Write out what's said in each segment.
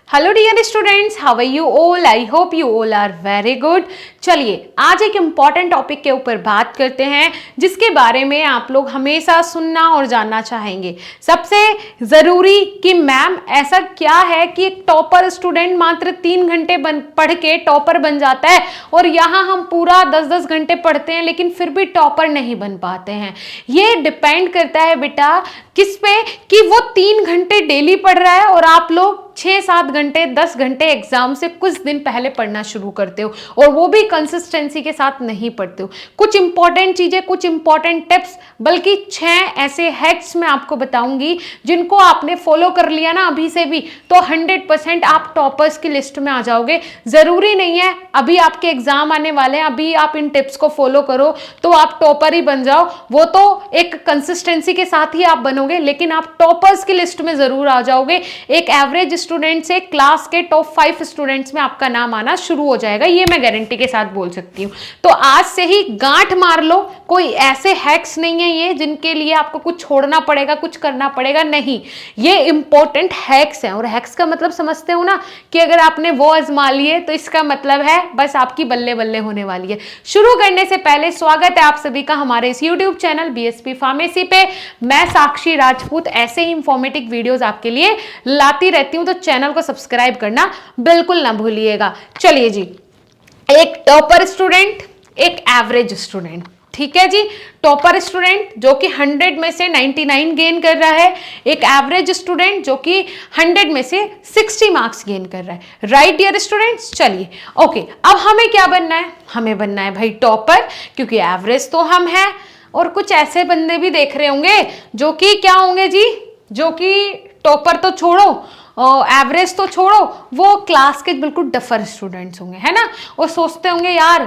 Hello dear students, how are you all? I hope you all are very good. चलिए आज एक important topic के ऊपर बात करते हैं जिसके बारे में आप लोग हमेशा सुनना और जानना चाहेंगे। सबसे ज़रूरी कि मैम ऐसा क्या है कि एक टॉपर स्टूडेंट मात्र 3 घंटे पढ़ के टॉपर बन जाता है और यहाँ हम पूरा 10-10 घंटे पढ़ते हैं लेकिन फिर भी टॉपर नहीं बन पाते हैं। ये डिपेंड करता है बेटा किस पे कि वो 3 घंटे डेली पढ़ रहा है और आप लोग 6-7 घंटे 10 घंटे एग्जाम से कुछ दिन पहले पढ़ना शुरू करते हो और वो भी कंसिस्टेंसी के साथ नहीं पढ़ते हो। कुछ इंपॉर्टेंट चीजें, कुछ इंपॉर्टेंट टिप्स, बल्कि 6 ऐसे हैक्स मैं आपको बताऊंगी जिनको आपने फॉलो कर लिया ना अभी से भी तो 100% आप टॉपर्स की लिस्ट में आ जाओगे। जरूरी नहीं है अभी आपके एग्जाम आने वाले हैं, अभी आप इन टिप्स को फॉलो करो तो आप टॉपर ही बन जाओ। वो तो एक कंसिस्टेंसी के साथ ही आप बनोगे लेकिन आप टॉपर्स की लिस्ट में जरूर आ जाओगे। एक एवरेज स्टूडेंट से क्लास के टॉप 5 स्टूडेंट्स में आपका नाम आना शुरू हो जाएगा, ये मैं गारंटी के साथ बोल सकती हूँ। तो आज से ही गांठ मार लो, कोई ऐसे हैक्स नहीं है ये जिनके लिए आपको कुछ छोड़ना पड़ेगा, कुछ करना पड़ेगा, नहीं। ये इंपॉर्टेंट हैक्स हैं और हैक्स का मतलब समझते हो ना कि अगर आपने वो आजमा लिए तो इसका मतलब है बस आपकी बल्ले बल्ले होने वाली है। शुरू करने से पहले स्वागत है आप सभी का हमारे इस यूट्यूब चैनल बीएसपी फार्मेसी पे। मैं साक्षी राजपूत ऐसे ही इंफॉर्मेटिव वीडियोस आपके लिए लाती रहती हूँ, तो चैनल को सब्सक्राइब करना बिल्कुल ना भूलिएगा। चलिए जी, एक टॉपर स्टूडेंट, एक एवरेज स्टूडेंट, ठीक है जी। टॉपर स्टूडेंट जो कि 100 में से 99 गेन कर रहा है, एक एवरेज स्टूडेंट जो कि 100 में से 60 मार्क्स गेन कर रहा है। राइट डियर स्टूडेंट्स, चलिए ओके, अब हमें क्या बनना है? हमें बनना है भाई टॉपर, क्योंकि एवरेज तो हम हैं और कुछ ऐसे बंदे भी देख रहे होंगे जो कि क्या होंगे जी, जो कि टॉपर तो छोड़ो, एवरेज तो छोड़ो, वो क्लास के बिल्कुल डफर स्टूडेंट्स होंगे, है ना। और सोचते होंगे यार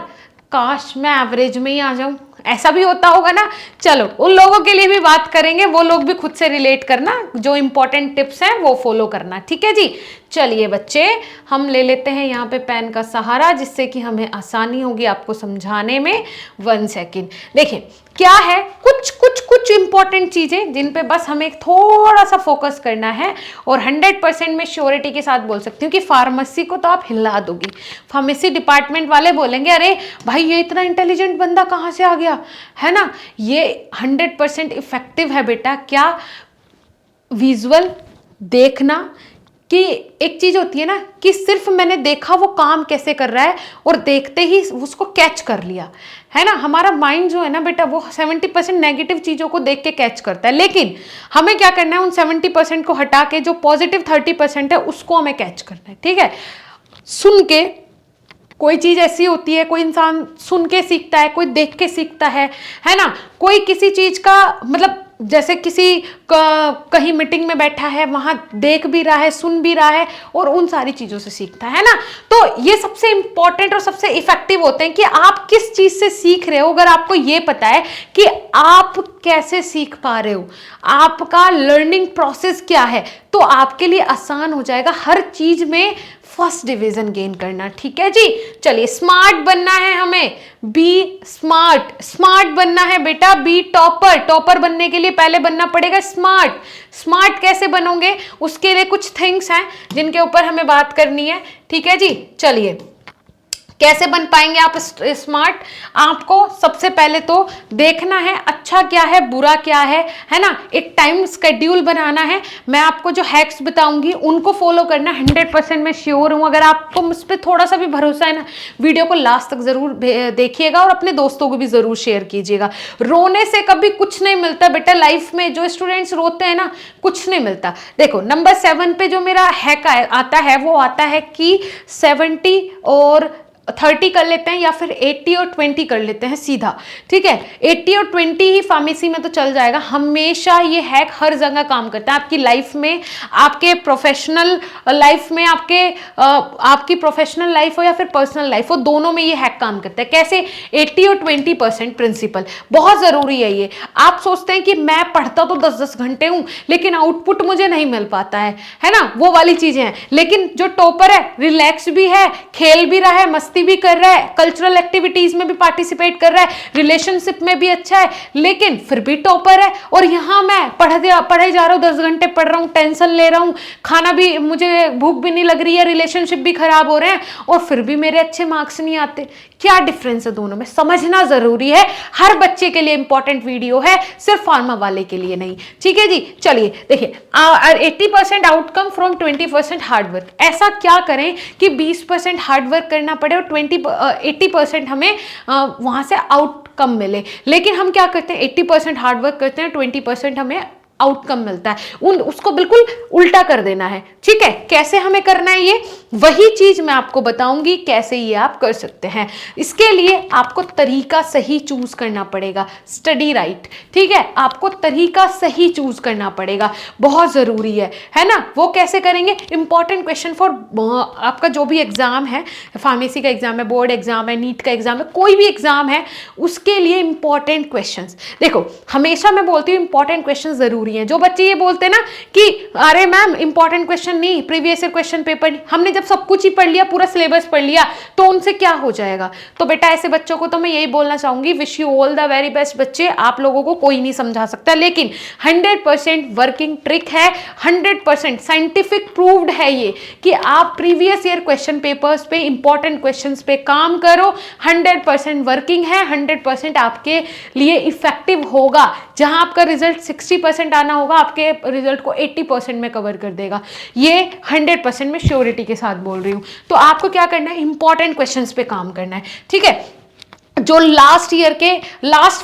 काश मैं एवरेज में ही आ जाऊं, ऐसा भी होता होगा ना। चलो उन लोगों के लिए भी बात करेंगे, वो लोग भी खुद से रिलेट करना, जो इंपॉर्टेंट टिप्स हैं वो फॉलो करना, ठीक है जी। चलिए बच्चे, हम ले लेते हैं यहाँ पे पेन का सहारा जिससे कि हमें आसानी होगी आपको समझाने में। 1 सेकेंड। देखिए क्या है, कुछ इंपॉर्टेंट चीजें जिन पे बस हमें थोड़ा सा फोकस करना है और 100% में श्योरिटी के साथ बोल सकती हूँ कि फार्मेसी को तो आप हिला दोगी। फार्मेसी डिपार्टमेंट वाले बोलेंगे अरे भाई ये इतना इंटेलिजेंट बंदा कहाँ से आ गया, है ना। ये 100% इफेक्टिव है बेटा। क्या? विजुअल देखना, कि एक चीज होती है ना कि सिर्फ मैंने देखा वो काम कैसे कर रहा है और देखते ही उसको कैच कर लिया, है ना। हमारा माइंड जो है ना बेटा वो 70% नेगेटिव चीजों को देख के कैच करता है, लेकिन हमें क्या करना है, उन 70% को हटा के जो पॉजिटिव 30% है उसको हमें कैच करना है, ठीक है। सुन के कोई चीज ऐसी होती है, कोई इंसान सुन के सीखता है, कोई देख के सीखता है ना। कोई किसी चीज का मतलब जैसे किसी कहीं मीटिंग में बैठा है, वहां देख भी रहा है, सुन भी रहा है और उन सारी चीजों से सीखता है ना। तो ये सबसे इंपॉर्टेंट और सबसे इफेक्टिव होते हैं कि आप किस चीज से सीख रहे हो। अगर आपको ये पता है कि आप कैसे सीख पा रहे हो, आपका लर्निंग प्रोसेस क्या है, तो आपके लिए आसान हो जाएगा हर चीज में फर्स्ट डिवीजन गेन करना, ठीक है जी। चलिए, स्मार्ट बनना है हमें, बी स्मार्ट। स्मार्ट बनना है बेटा, बी टॉपर। टॉपर बनने के लिए पहले बनना पड़ेगा स्मार्ट। स्मार्ट कैसे बनोगे, उसके लिए कुछ थिंग्स हैं जिनके ऊपर हमें बात करनी है, ठीक है जी। चलिए, कैसे बन पाएंगे आप स्मार्ट? आपको सबसे पहले तो देखना है अच्छा क्या है, बुरा क्या है ना। एक टाइम स्केड्यूल बनाना है। मैं आपको जो हैक्स बताऊंगी उनको फॉलो करना, 100% मैं श्योर हूं। अगर आपको मुझ पर थोड़ा सा भी भरोसा है ना, वीडियो को लास्ट तक जरूर देखिएगा और अपने दोस्तों को भी जरूर शेयर कीजिएगा। रोने से कभी कुछ नहीं मिलता बेटा लाइफ में। जो स्टूडेंट्स रोते हैं ना, कुछ नहीं मिलता। देखो नंबर 7 पे जो मेरा हैक आता है वो आता है कि 70 और 30 कर लेते हैं या फिर 80 और 20 कर लेते हैं सीधा, ठीक है। 80 और 20 ही फार्मेसी में तो चल जाएगा। हमेशा ये हैक हर जगह काम करता है आपकी लाइफ में, आपके प्रोफेशनल लाइफ में, आपकी प्रोफेशनल लाइफ हो या फिर पर्सनल लाइफ हो, दोनों में ये हैक काम करता है। कैसे? 80 और 20% प्रिंसिपल बहुत जरूरी है ये। आप सोचते हैं कि मैं पढ़ता तो 10-10 घंटे हूं लेकिन आउटपुट मुझे नहीं मिल पाता है ना, वो वाली चीजें हैं। लेकिन जो टॉपर है रिलैक्स भी है, खेल भी रहा है, मस्ती मस्ती भी कर रहा है, कल्चरल एक्टिविटीज में भी पार्टिसिपेट कर रहा है, रिलेशनशिप में भी अच्छा है, लेकिन फिर भी टॉपर है। और यहाँ मैं पढ़े जा रहा हूँ, 10 घंटे पढ़ रहा हूँ, टेंशन ले रहा हूँ, खाना भी, मुझे भूख भी नहीं लग रही है, रिलेशनशिप भी खराब हो रहे हैं, और फिर भी मेरे अच्छे मार्क्स नहीं आते। क्या डिफरेंस है दोनों में, समझना जरूरी है। हर बच्चे के लिए इंपॉर्टेंट वीडियो है, सिर्फ फार्मा वाले के लिए नहीं। ठीक है जी, चलिए देखिए, 80% आउटकम फ्रॉम 20% हार्डवर्क। ऐसा क्या करें कि 20% हार्डवर्क करना पड़े और 80% हमें वहां से आउटकम मिले। लेकिन हम क्या करते हैं, 80% हार्डवर्क करते हैं, 20% हमें आउटकम मिलता है। उसको बिल्कुल उल्टा कर देना है। ठीक है, कैसे हमें करना है ये, वही चीज मैं आपको बताऊंगी कैसे ये आप कर सकते हैं। इसके लिए आपको तरीका सही चूज करना पड़ेगा, स्टडी राइट। ठीक है, आपको तरीका सही चूज करना पड़ेगा, बहुत जरूरी है ना। वो कैसे करेंगे, इंपॉर्टेंट क्वेश्चन फॉर आपका जो भी एग्जाम है, फार्मेसी का एग्जाम है, बोर्ड एग्जाम है, नीट का एग्जाम है, कोई भी एग्जाम है, उसके लिए इंपॉर्टेंट क्वेश्चन। देखो, हमेशा मैं बोलती हूँ इंपॉर्टेंट क्वेश्चन जरूरी है। जो बच्चे ये बोलते हैं ना कि अरे मैम इंपॉर्टेंट क्वेश्चन नहीं, प्रीवियस ईयर क्वेश्चन पेपर नहीं, हमने जब सब कुछ ही पढ़ लिया, पूरा सिलेबस पढ़ लिया, तो उनसे क्या हो जाएगा। तो बेटा ऐसे बच्चों को तो मैं यही बोलना चाहूंगी, wish you all the very best बच्चे। आप लोगों को कोई नहीं समझा सकता, लेकिन 100% वर्किंग ट्रिक है, 100% साइंटिफिक प्रूव्ड है ये कि आप प्रीवियस ईयर क्वेश्चन पेपर्स पे, इंपॉर्टेंट क्वेश्चंस पे काम करो। 100% वर्किंग है, 100% आपके लिए इफेक्टिव होगा। जहां आपका रिजल्ट 60% आना होगा, आपके रिजल्ट को 80% में कवर कर देगा। ये 100% में श्योरिटी के साथ बोल रही हूं। तो आपको क्या करना है, इंपॉर्टेंट क्वेश्चंस पे काम करना है। ठीक है, जो लास्ट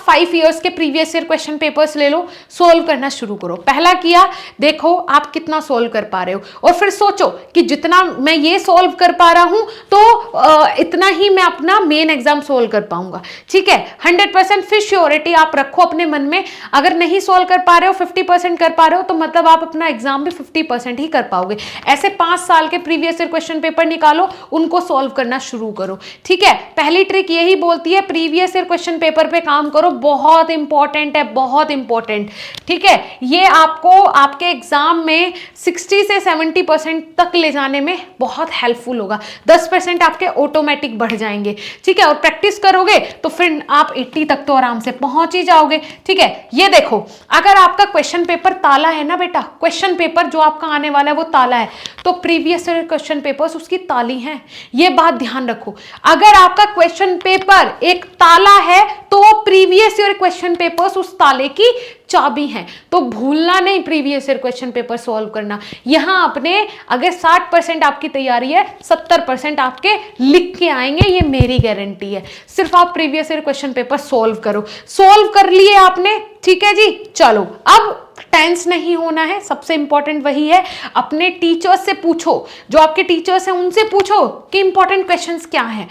5 ईयर्स के प्रीवियस ईयर क्वेश्चन पेपर्स ले लो, सोल्व करना शुरू करो। पहला किया, देखो आप कितना सोल्व कर पा रहे हो, और फिर सोचो कि जितना मैं ये सोल्व कर पा रहा हूं तो इतना ही मैं अपना मेन एग्जाम सोल्व कर पाऊंगा। ठीक है, 100% फिर श्योरिटी आप रखो अपने मन में। अगर नहीं सोल्व कर पा रहे हो, 50% कर पा रहे हो, तो मतलब आप अपना एग्जाम भी 50% ही कर पाओगे। ऐसे 5 साल के प्रीवियस ईयर क्वेश्चन पेपर निकालो, उनको सोल्व करना शुरू करो। ठीक है, पहली ट्रिक यही बोलती है, प्रीवियस ईयर क्वेश्चन पेपर पे काम करो, बहुत इंपॉर्टेंट है, बहुत इंपॉर्टेंट। ठीक है, ये आपको आपके एग्जाम में 60 से 70% तक ले जाने में बहुत हेल्पफुल होगा। 10% आपके ऑटोमेटिक बढ़ जाएंगे। ठीक है, और प्रैक्टिस करोगे तो फिर आप 80 तक तो आराम से पहुंच ही जाओगे। ठीक है, ये देखो, अगर आपका क्वेश्चन पेपर ताला है ना बेटा, क्वेश्चन पेपर जो आपका आने वाला है वो ताला है, तो प्रीवियस ईयर क्वेश्चन पेपर्स उसकी ताली हैं। ये बात ध्यान रखो। अगर आपका क्वेश्चन पेपर एक ताला है, तो प्रीवियस ईयर क्वेश्चन पेपर्स उस ताले की चाबी हैं। तो भूलना नहीं previous year question paper solve करना। यहां अपने अगर 60% आपकी तैयारी है, 70% आपके लिख के आएंगे, ये मेरी गारंटी है। सिर्फ आप previous year question paper solve करो। सॉल्व कर लिए आपने, ठीक है जी, चलो अब टेंस नहीं होना है, सबसे इंपॉर्टेंट वही है। अपने टीचर्स से पूछो, जो आपके टीचर्स हैं उनसे पूछो कि इंपॉर्टेंट क्वेश्चंस क्या हैं।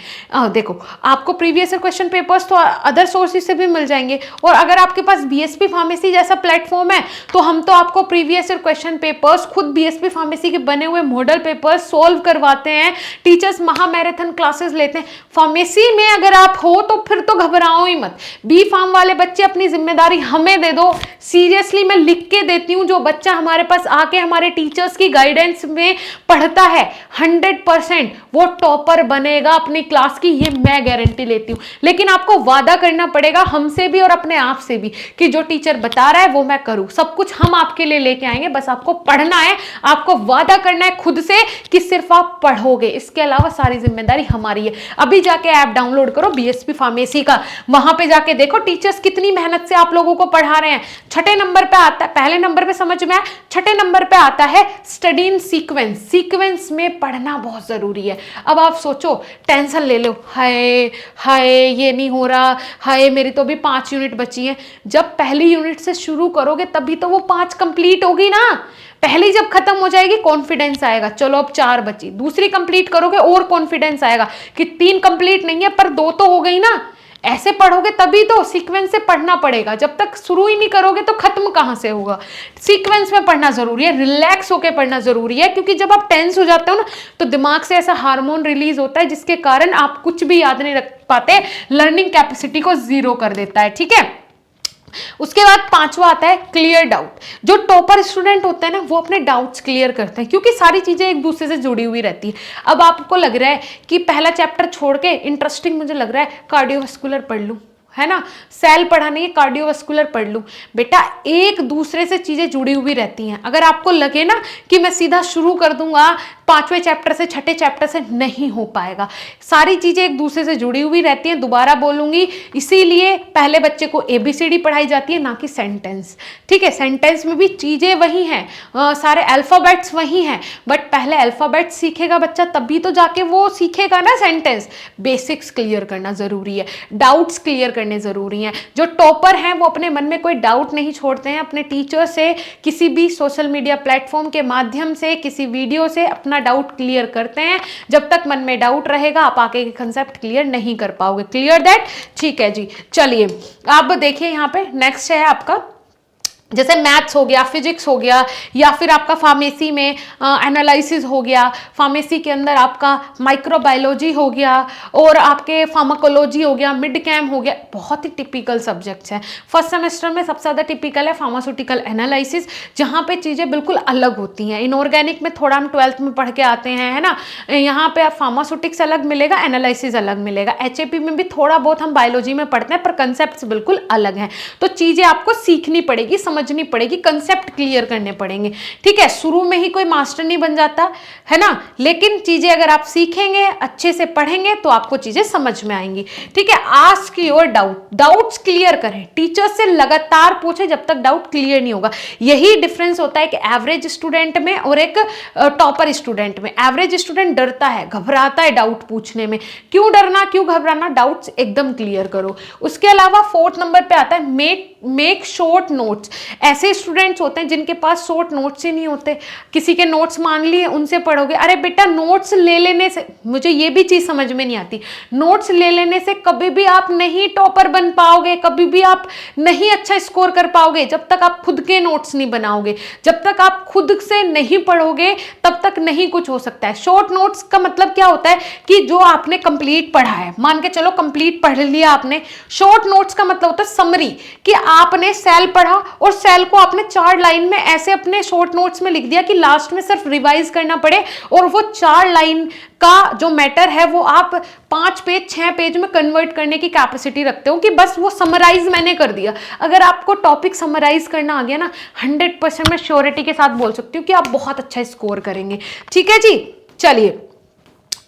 देखो, आपको प्रीवियस ईयर क्वेश्चन पेपर्स तो अदर सोर्सेज से भी मिल जाएंगे, और अगर आपके पास बीएसपी फार्मेसी जैसा प्लेटफॉर्म है, तो हम तो आपको प्रीवियस ईयर क्वेश्चन पेपर्स, खुद बीएसपी फार्मेसी के बने हुए मॉडल पेपर्स सोल्व करवाते हैं। टीचर्स महा मैराथन क्लासेस लेते हैं। फार्मेसी में अगर आप हो तो फिर तो घबराओ ही मत। बी फार्म वाले बच्चे अपनी जिम्मेदारी हमें दे दो, सीरियसली मैं लिख के देती हूं। जो बच्चा हमारे पास आके हमारे टीचर्स की गाइडेंस में पढ़ता है, 100% वो टॉपर बनेगा अपनी क्लास की, ये मैं गारंटी लेती हूं। लेकिन आपको वादा करना पड़ेगा हमसे भी और अपने आप से भी कि जो टीचर बता रहा है वो मैं करूं। सब कुछ हम आपके लिए लेके आएंगे, बस आपको पढ़ना है, आपको वादा करना है खुद से कि सिर्फ आप पढ़ोगे, इसके अलावा सारी जिम्मेदारी हमारी है। अभी जाके ऐप डाउनलोड करो बीएसपी फार्मेसी का, वहां पे जाके देखो टीचर्स कितनी मेहनत से आप लोगों को पढ़ा रहे हैं। 6 नंबर पे आता है, पहले नंबर पे समझ में आया, 6 नंबर पे आता है स्टडी इन सीक्वेंस। सीक्वेंस में पढ़ना बहुत जरूरी है। अब आप सोचो, टेंशन ले लो, हाय हाय ये नहीं हो रहा, हाय मेरी तो अभी 5 यूनिट बची हैं। जब पहली यूनिट से शुरू करोगे तभी तो वो 5 कंप्लीट होगी ना। पहली जब खत्म हो जाएगी कॉन्फिडेंस आएगा, चलो अब 4 बची, दूसरी कंप्लीट करोगे और कॉन्फिडेंस आएगा कि 3 कंप्लीट नहीं है पर 2 तो हो गई ना। ऐसे पढ़ोगे तभी तो, सीक्वेंस से पढ़ना पड़ेगा। जब तक शुरू ही नहीं करोगे तो खत्म कहां से होगा। सीक्वेंस में पढ़ना जरूरी है, रिलैक्स होकर पढ़ना जरूरी है, क्योंकि जब आप टेंस हो जाते हो ना तो दिमाग से ऐसा हार्मोन रिलीज होता है जिसके कारण आप कुछ भी याद नहीं रख पाते, लर्निंग कैपेसिटी को 0 कर देता है। ठीक है, उसके बाद पांचवा आता है क्लियर डाउट। जो टॉपर स्टूडेंट होते हैं ना, वो अपने डाउट्स क्लियर करते हैं, क्योंकि सारी चीजें एक दूसरे से जुड़ी हुई रहती है। अब आपको लग रहा है कि पहला चैप्टर छोड़ के इंटरेस्टिंग मुझे लग रहा है कार्डियोवास्कुलर पढ़ लूं, है ना, सेल पढ़ा नहीं है कार्डियोवास्कुलर पढ़ लूं। बेटा एक दूसरे से चीजें जुड़ी हुई रहती हैं। अगर आपको लगे ना कि मैं सीधा शुरू कर दूंगा पांचवें चैप्टर से, छठे चैप्टर से, नहीं हो पाएगा। सारी चीजें एक दूसरे से जुड़ी हुई रहती हैं। दोबारा बोलूंगी, इसीलिए पहले बच्चे को ABCD पढ़ाई जाती है, ना कि सेंटेंस। ठीक है, सेंटेंस में भी चीजें वही हैं, सारे अल्फाबेट्स वही हैं, बट पहले अल्फाबेट सीखेगा बच्चा, तभी तो जाके वो सीखेगा ना सेंटेंस। बेसिक्स क्लियर करना जरूरी है, डाउट्स क्लियर करने जरूरी हैं। जो टॉपर हैं वो अपने मन में कोई डाउट नहीं छोड़ते हैं, अपने टीचर से, किसी भी सोशल मीडिया प्लेटफॉर्म के माध्यम से, किसी वीडियो से अपना डाउट क्लियर करते हैं। जब तक मन में डाउट रहेगा आप आगे के कंसेप्ट क्लियर नहीं कर पाओगे। Clear that? ठीक है जी। चलिए अब देखिए यहाँ पे नेक्स्ट है आपका, जैसे मैथ्स हो गया, फिजिक्स हो गया, या फिर आपका फार्मेसी में एनालिसिस हो गया, फार्मेसी के अंदर आपका माइक्रोबायोलॉजी हो गया, और आपके फार्माकोलॉजी हो गया, मिड कैम हो गया। बहुत ही टिपिकल सब्जेक्ट्स हैं। फर्स्ट सेमेस्टर में सबसे ज़्यादा टिपिकल है फार्मास्यूटिकल एनालिसिस, जहाँ पे चीज़ें बिल्कुल अलग होती हैं। इनऑर्गेनिक में थोड़ा हम 12th में पढ़ के आते हैं, है ना, यहाँ पे आप फार्मास्यूटिक्स अलग मिलेगा, एनालिसिस अलग मिलेगा। HAP में भी थोड़ा बहुत हम बायोलॉजी में पढ़ते हैं, पर कंसेप्ट बिल्कुल अलग हैं। तो चीज़ें आपको सीखनी पड़ेगी, समझनी पड़ेगी, कंसेप्ट क्लियर करने पड़ेंगे। ठीक है, शुरू में ही कोई मास्टर नहीं बन जाता, है ना, लेकिन चीजें अगर आप सीखेंगे, अच्छे से पढ़ेंगे, तो आपको चीजें समझ में आएंगी। ठीक है, ask your doubt, doubts clear करें, टीचर से लगातार पूछे जब तक डाउट क्लियर नहीं होगा। यही डिफरेंस होता है कि एवरेज स्टूडेंट में और एक टॉपर स्टूडेंट में। एवरेज स्टूडेंट डरता है, घबराता है डाउट पूछने में। क्यों डरना, क्यों घबराना, डाउट्स एकदम क्लियर करो। उसके अलावा 4th नंबर पे आता है मेक शॉर्ट नोट्स। ऐसे स्टूडेंट्स होते हैं जिनके पास शॉर्ट नोट्स ही नहीं होते। किसी के नोट्स मांग लिए, उनसे पढ़ोगे, अरे बेटा नोट्स ले लेने से, मुझे ये भी चीज समझ में नहीं आती, नोट्स ले लेने से कभी भी आप नहीं टॉपर बन पाओगे, कभी भी आप नहीं अच्छा स्कोर कर पाओगे जब तक आप खुद के नोट्स नहीं बनाओगे। जब तक आप खुद से नहीं पढ़ोगे तब तक नहीं कुछ हो सकता है। शॉर्ट नोट्स का मतलब क्या होता है कि जो आपने कंप्लीट पढ़ा है, मान के चलो कंप्लीट पढ़ लिया आपने। शॉर्ट नोट्स का मतलब होता है समरी, कि आपने सेल पढ़ा और सेल को आपने 4 लाइन में ऐसे अपने शॉर्ट नोट्स में लिख दिया कि लास्ट में सिर्फ रिवाइज करना पड़े, और वो 4 लाइन का जो मैटर है वो आप 5 पेज 6 पेज में कन्वर्ट करने की कैपेसिटी रखते हो, कि बस वो समराइज मैंने कर दिया। अगर आपको टॉपिक समराइज करना आ गया ना, 100% मैं श्योरिटी के साथ बोल सकती हूँ कि आप बहुत अच्छा स्कोर करेंगे। ठीक है जी। चलिए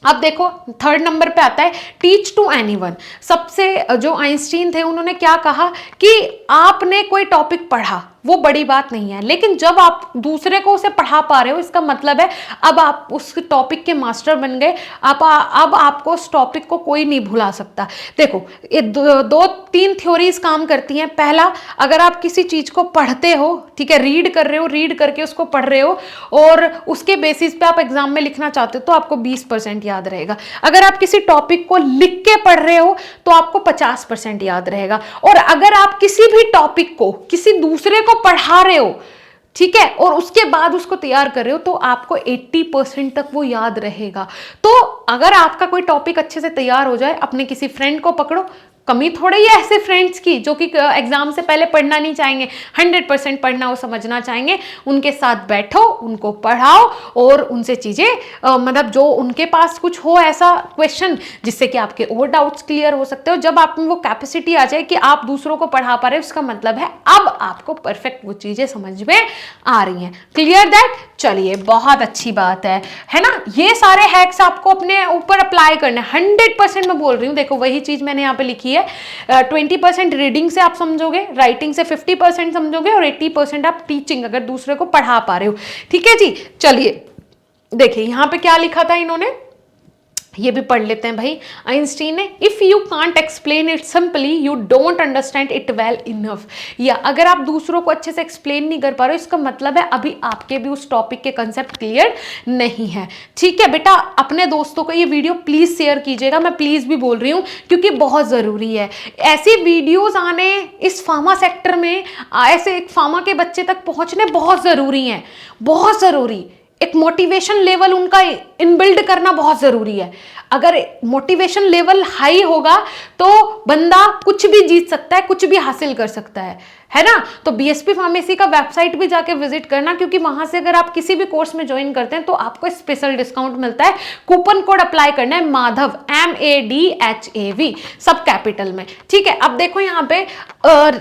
अब देखो 3rd नंबर पे आता है टीच टू एनीवन। सबसे जो आइंस्टीन थे उन्होंने क्या कहा कि आपने कोई टॉपिक पढ़ा, वो बड़ी बात नहीं है, लेकिन जब आप दूसरे को उसे पढ़ा पा रहे हो, इसका मतलब है अब आप उस टॉपिक के मास्टर बन गए। अब आपको उस टॉपिक को कोई नहीं भुला सकता। देखो ये 2-3 थ्योरीज काम करती हैं। पहला, अगर आप किसी चीज को पढ़ते हो, ठीक है, रीड कर रहे हो, रीड करके उसको पढ़ रहे हो, और उसके बेसिस पे आप एग्जाम में लिखना चाहते हो, तो आपको 20% याद रहेगा। अगर आप किसी टॉपिक को लिख के पढ़ रहे हो तो आपको 50% याद रहेगा। और अगर आप किसी भी टॉपिक को किसी दूसरे को पढ़ा रहे हो, ठीक है, और उसके बाद उसको तैयार कर रहे हो, तो आपको 80% तक वो याद रहेगा। तो अगर आपका कोई टॉपिक अच्छे से तैयार हो जाए, अपने किसी फ्रेंड को पकड़ो। कमी थोड़ी है ऐसे फ्रेंड्स की जो कि एग्जाम से पहले पढ़ना नहीं चाहेंगे, 100% पढ़ना और समझना चाहेंगे। उनके साथ बैठो, उनको पढ़ाओ, और उनसे चीजें मतलब जो उनके पास कुछ हो ऐसा क्वेश्चन जिससे कि आपके और डाउट्स क्लियर हो सकते हो। जब आप में वो कैपेसिटी आ जाए कि आप दूसरों को पढ़ा पा रहे हो, उसका मतलब है अब आपको परफेक्ट वो चीजें समझ में आ रही हैं। Clear that? चलिए बहुत अच्छी बात है ना। ये सारे हैक्स आपको अपने ऊपर अप्लाई करने 100% मैं बोल रही हूँ। देखो वही चीज मैंने यहाँ पे लिखी है, 20% रीडिंग से आप समझोगे, राइटिंग से 50% समझोगे, और 80% आप टीचिंग अगर दूसरे को पढ़ा पा रहे हो। ठीक है जी। चलिए देखिए यहाँ पे क्या लिखा था इन्होंने, ये भी पढ़ लेते हैं भाई आइंस्टीन ने। If you can't explain it simply you don't understand it well enough. या अगर आप दूसरों को अच्छे से एक्सप्लेन नहीं कर पा रहे हो, इसका मतलब है अभी आपके भी उस टॉपिक के कंसेप्ट क्लियर नहीं है। ठीक है बेटा, अपने दोस्तों को ये वीडियो प्लीज शेयर कीजिएगा। मैं प्लीज भी बोल रही हूँ क्योंकि बहुत जरूरी है ऐसी वीडियोज आने। इस फार्मा सेक्टर में ऐसे एक फार्मा के बच्चे तक पहुंचने बहुत जरूरी है, बहुत जरूरी। एक मोटिवेशन लेवल उनका इनबिल्ड करना बहुत जरूरी है। अगर मोटिवेशन लेवल हाई होगा तो बंदा कुछ भी जीत सकता है, कुछ भी हासिल कर सकता है है ना। तो बीएसपी फार्मेसी का वेबसाइट भी जाके विजिट करना, क्योंकि वहां से अगर आप किसी भी कोर्स में ज्वाइन करते हैं तो आपको स्पेशल डिस्काउंट मिलता है। कूपन कोड अप्लाई करना है माधव, MADHAV, सब कैपिटल में, ठीक है। अब देखो यहाँ पे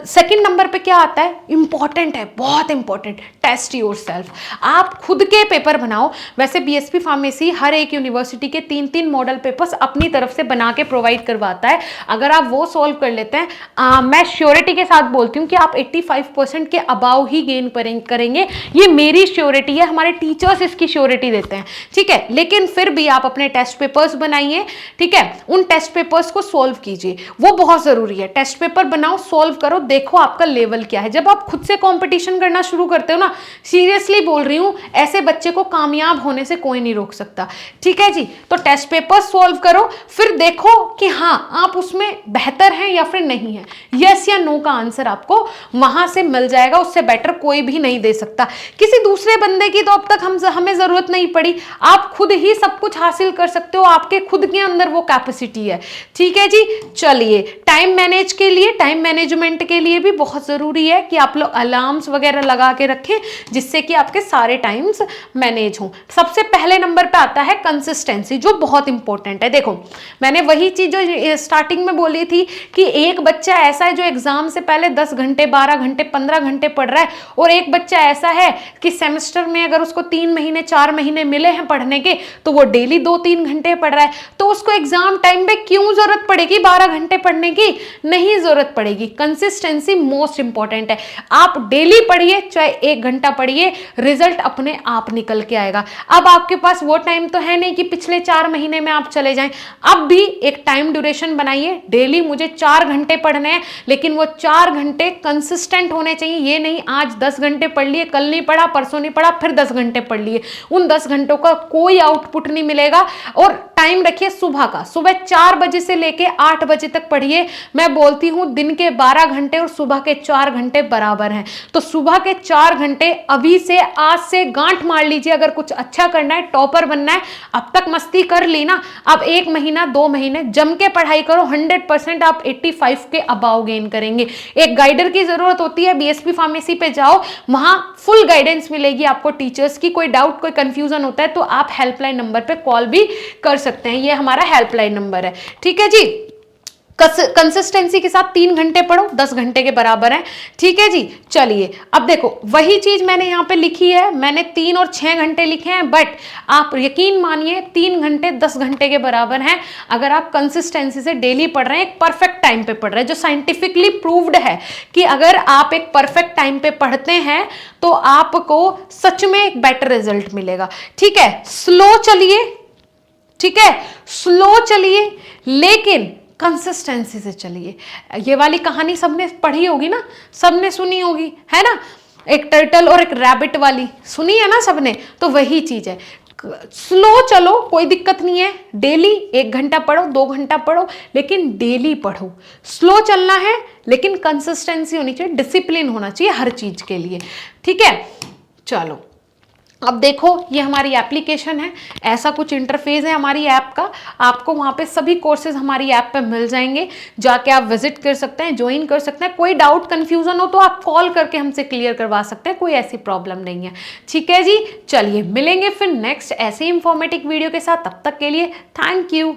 सेकंड नंबर पे क्या आता है, इंपॉर्टेंट है, बहुत इंपॉर्टेंट, टेस्ट योरसेल्फ। आप खुद के पेपर बनाओ। वैसे बीएसपी फार्मेसी हर एक यूनिवर्सिटी के 3-3 मॉडल पेपर्स अपनी तरफ से बना के प्रोवाइड करवाता है। अगर आप वो सॉल्व कर लेते हैं, मैं श्योरिटी के साथ बोलती हूँ कि आप 85% के अबाव ही गेन करेंगे। ये मेरी श्योरिटी है, हमारे टीचर्स इसकी श्योरिटी देते हैं, ठीक है। लेकिन फिर भी आप अपने टेस्ट पेपर्स बनाइए, ठीक है। उन टेस्ट पेपर्स को सॉल्व कीजिए, वो बहुत जरूरी है। टेस्ट पेपर बनाओ, सॉल्व करो, देखो आपका लेवल क्या है। जब आप खुद से कंपटीशन करना शुरू करते हो ना, सीरियसली बोल रही हूं, ऐसे बच्चे को कामयाब होने से कोई नहीं रोक सकता, ठीक है जी। तो टेस्ट पेपर सॉल्व करो, फिर देखो कि हाँ आप उसमें बेहतर हैं या फिर नहीं है। यस या नो का आंसर आपको वहां से मिल जाएगा, उससे बेटर कोई भी नहीं दे सकता। किसी दूसरे बंदे की तो अब तक हमें जरूरत नहीं पड़ी, आप खुद ही सब कुछ हासिल कर सकते हो, आपके खुद के अंदर वो कैपेसिटी है, ठीक है जी। चलिए, टाइम मैनेज के लिए, टाइम मैनेजमेंट के लिए भी बहुत जरूरी है कि आप लोग अलार्म्स वगैरह लगा के रखें, जिससे कि आपके सारे टाइम्स मैनेज हों। सबसे पहले नंबर पे आता है कंसिस्टेंसी, जो बहुत इंपॉर्टेंट है। देखो, मैंने वही चीज जो स्टार्टिंग में बोली थी कि एक बच्चा ऐसा है जो एग्जाम से पहले 10 घंटे, 12 घंटे, 15 घंटे पढ़ रहा है, और एक बच्चा ऐसा है कि सेमेस्टर में अगर उसको 3 महीने 4 महीने मिले हैं पढ़ने के, तो वो डेली 2-3 घंटे पढ़ रहा है। तो उसको एग्जाम टाइम पे क्यों जरूरत पड़ेगी 12 घंटे पढ़ने की? नहीं जरूरत पड़ेगी। कंसिस्टेंसी मोस्ट इंपॉर्टेंट है। आप डेली पढ़िए, चाहे 1 घंटा पढ़िए, रिजल्ट अपने आप निकल के आएगा। अब आपके पास वो टाइम तो है नहीं कि पिछले 4 महीने में आप चले जाएं। अब भी एक टाइम ड्यूरेशन बनाइए, डेली मुझे 4 घंटे पढ़ने हैं, लेकिन वो 4 घंटे कंसिस्टेंट होने चाहिए। ये नहीं आज 10 घंटे पढ़ लिए, कल नहीं पढ़ा, परसों नहीं पढ़ा, फिर 10 घंटे पढ़ लिए, उन 10 घंटों का कोई आउटपुट नहीं मिलेगा। और टाइम रखिए सुबह का, सुबह 4 बजे से लेके 8 बजे तक पढ़िए। मैं बोलती हूं दिन के 12 घंटे और सुबह के 4 घंटे बराबर हैं, तो सुबह के 4 घंटे अभी से, आज से गांठ मार लीजिए। अगर कुछ अच्छा करना है, टॉपर बनना है, अब तक मस्ती कर ली ना, अब 1 महीना 2 महीने जम के पढ़ाई करो, 100% आप 85 के अबाव गेन करेंगे। एक गाइडर की जरूरत होती है, बीएसपी फार्मेसी पे जाओ, वहां फुल गाइडेंस मिलेगी आपको टीचर्स की। कोई डाउट, कोई कंफ्यूजन होता है तो आप हेल्पलाइन नंबर पे कॉल भी कर सकते हैं, ये हमारा हेल्पलाइन नंबर है, ठीक है जी। कंसिस्टेंसी के साथ 3 घंटे पढ़ो, 10 घंटे के बराबर है, ठीक है जी। चलिए, अब देखो वही चीज मैंने यहाँ पे लिखी है, मैंने 3 और 6 घंटे लिखे हैं, बट आप यकीन मानिए 3 घंटे 10 घंटे के बराबर हैं अगर आप कंसिस्टेंसी से डेली पढ़ रहे हैं, एक परफेक्ट टाइम पे पढ़ रहे हैं, जो साइंटिफिकली प्रूव्ड है कि अगर आप एक परफेक्ट टाइम पे पढ़ते हैं तो आपको सच में एक बेटर रिजल्ट मिलेगा, ठीक है। स्लो चलिए, ठीक है, स्लो चलिए, लेकिन कंसिस्टेंसी से चलिए। ये वाली कहानी सबने पढ़ी होगी ना, सबने सुनी होगी, है ना, एक टर्टल और एक रैबिट वाली सुनी है ना सबने, तो वही चीज है। स्लो चलो, कोई दिक्कत नहीं है, डेली 1 घंटा पढ़ो, 2 घंटा पढ़ो, लेकिन डेली पढ़ो। स्लो चलना है, लेकिन कंसिस्टेंसी होनी चाहिए, डिसिप्लिन होना चाहिए हर चीज के लिए, ठीक है। चलो, अब देखो ये हमारी एप्लीकेशन है, ऐसा कुछ इंटरफेस है हमारी ऐप का। आपको वहाँ पे सभी कोर्सेज हमारी ऐप पे मिल जाएंगे, जाके आप विजिट कर सकते हैं, ज्वाइन कर सकते हैं। कोई डाउट कंफ्यूजन हो तो आप कॉल करके हमसे क्लियर करवा सकते हैं, कोई ऐसी प्रॉब्लम नहीं है, ठीक है जी। चलिए, मिलेंगे फिर नेक्स्ट ऐसे इंफॉर्मेटिव वीडियो के साथ, तब तक के लिए थैंक यू।